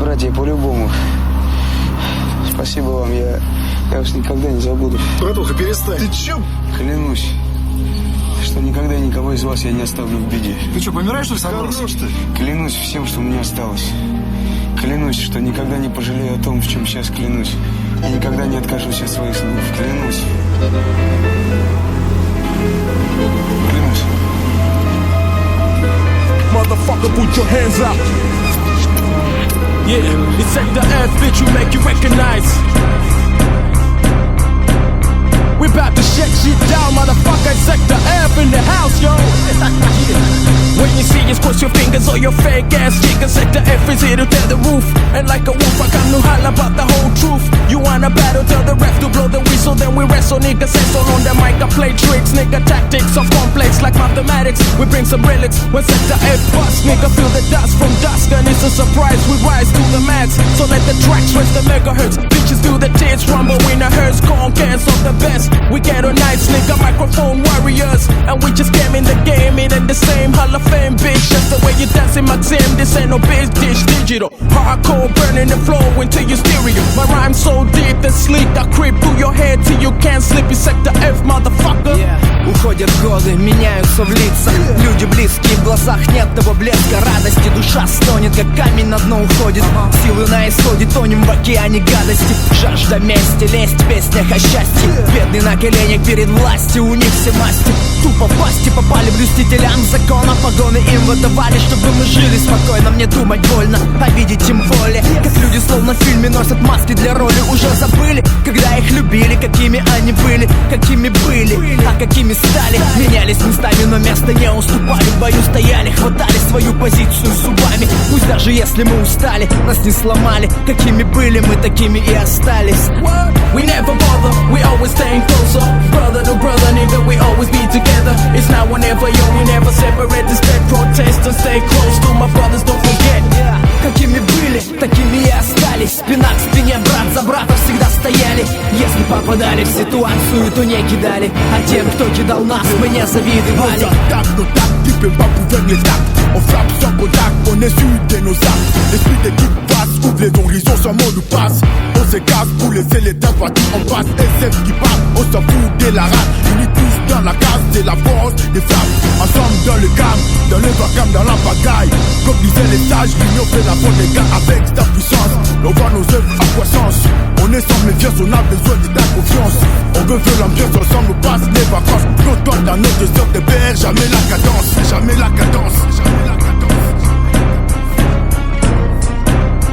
братья, по-любому. Спасибо вам, я уж никогда не забуду. Братуха, перестань. Ты чё? Клянусь, что никогда никого из вас я не оставлю в беде. Ты что, помираешь, что ли, собрался? Клянусь всем, что у меня осталось. Клянусь, что никогда не пожалею о том, в чем сейчас клянусь. И никогда не откажусь от своих слов. Клянусь. Клянусь. Motherfucker, put your hands up. Yeah, it's like the F, bitch, we make you recognize. We about to shake shit down, motherfucker. It's like the F in the house, yo. When you see us, cross your fingers or your fake ass chickens. Like the F is here to tell the roof. And like a wolf, I got no howl about the whole truth. You wanna battle, tell the ref to blow the whistle. Then we wrestle, nigga, settle on the mic. I play tricks, nigga, tactics of complex like mathematics. We bring some relics when set the F bust. Nigga, feel the dust from dusk. And it's a surprise, we rise to the max. So let the tracks rest the megahertz. Bitches do the tits rumble in a hearse. Conquest of the best. We get on nights, nigga, microphone warriors. And we just came in the game, it ain't the same Hall of Fame, bitch. That's the way you dancing, my team. This ain't no bitch, dish digital. Hardcore burning the flow into your stereo. My rhyme so deep and sleek, I creep through your head till you can't sleep. You said the F, motherfucker. Уходят годы, меняются в лицах. Люди близкие, в глазах нет того блеска. Радости, душа стонет, как камень на дно уходит. Силы на исходе, тонем в океане гадости. Жажда мести, лезть в песнях о счастье. Бедный на коленях перед властью, у них все масти. Тупо в пасти попали блюстителям закона. Погоны им выдавали, чтобы мы жили спокойно. Мне думать больно, а видеть тем более. Как люди словно в фильме носят маски для роли. Уже забыли, когда их любили, какими они были, какими были, а какими стали. Менялись местами, но место не уступали. В бою стояли, хватали свою позицию зубами. Пусть даже если мы устали, нас не сломали. Какими были, мы такими и остались. We never bother, we always staying closer. Brother to brother, nigga, we always be together. It's now or never, yo, we never separate. Instead protest and stay close to my brothers, don't forget. Какими были, такими и остались. Спина к спине, брат за брата всегда стояли. Если попадали в ситуацию, то не кидали. А тем, кто кидал нас, мы не завидовали. Nos tactiques ne pas pouvoir les actes. On frappe sans contact, on essuie nos actes. L'esprit d'équipe passe, ouvre les horizons, sans mot nous passe. On s'écarte pour laisser les temps partir en passe. SF qui parle, on s'en fout de la rate. Unis tous dans la case, c'est la force des femmes. Ensemble dans le calme, dans le vacarme, dans la bagaille. Comme disaient les sages, l'union fait la bonne des gars avec ta puissance. On voit nos œuvres à croissance. On est sans méfiance, on a besoin de ta confiance. On veut l'ambiance, ensemble on passe les vacances. Longtemps dans notre sorte de père, jamais la cadence, jamais la cadence, jamais la cadence.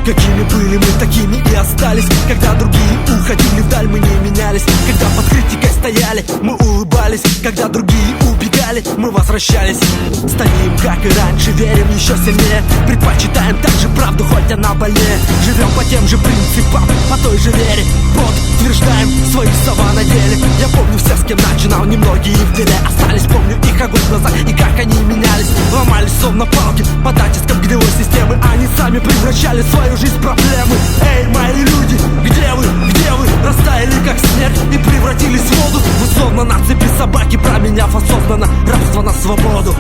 Какими были мы, такими и остались. Когда другие уходили вдаль, мы не менялись. Когда под критикой стояли, мы улыбались. Когда другие убегали, мы возвращались. Стоим, как и раньше, верим еще сильнее. Предпочитаем также правду, хоть она больнее. Живем по тем же принципам, по той же вере. Подтверждаем свои слова на деле. Я помню всех, с кем начинал, немногие в деле остались. Помню их огонь в глазах и как они менялись. Ломались словно палки под натиском гнилой системы. Они сами превращали свою жизнь в проблемы. Эй, мои люди, где вы, где вы? Растаяли как снег и превратились в воду. Вы словно на цепи собаки, променяв осознанно рабство на свободу.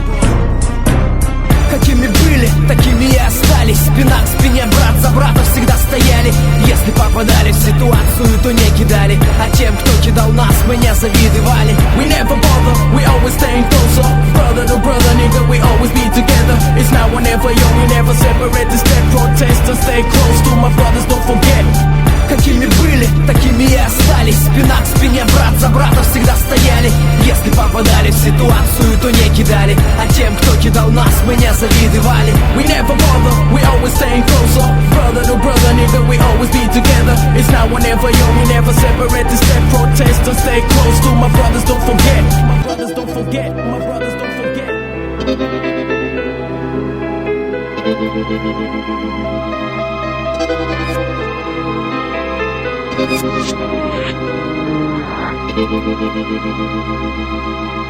Какими были, такими и остались. Спина к спине, брат за брата всегда стояли. Если попадали в ситуацию, то не кидали. А тем, кто кидал нас, мы не завидовали. We never bother, we always staying closer. Brother to brother, nigga, we always be together. It's now or never, yo, we never separate. Instead protest and stay close to my brothers, don't forget. Какими были, такими и остались. Спина к спине, брат за брата всегда стояли. Если попадали в ситуацию, то не кидали. А тем, кто кидал нас, мы не завидовали. We never bother, we always staying closer. Brother to brother, nigga, we always be together. It's now or never, yo, we never separate. Instead protest and stay close to my brothers, don't forget. My brothers don't forget, my brothers don't forget. Thank you.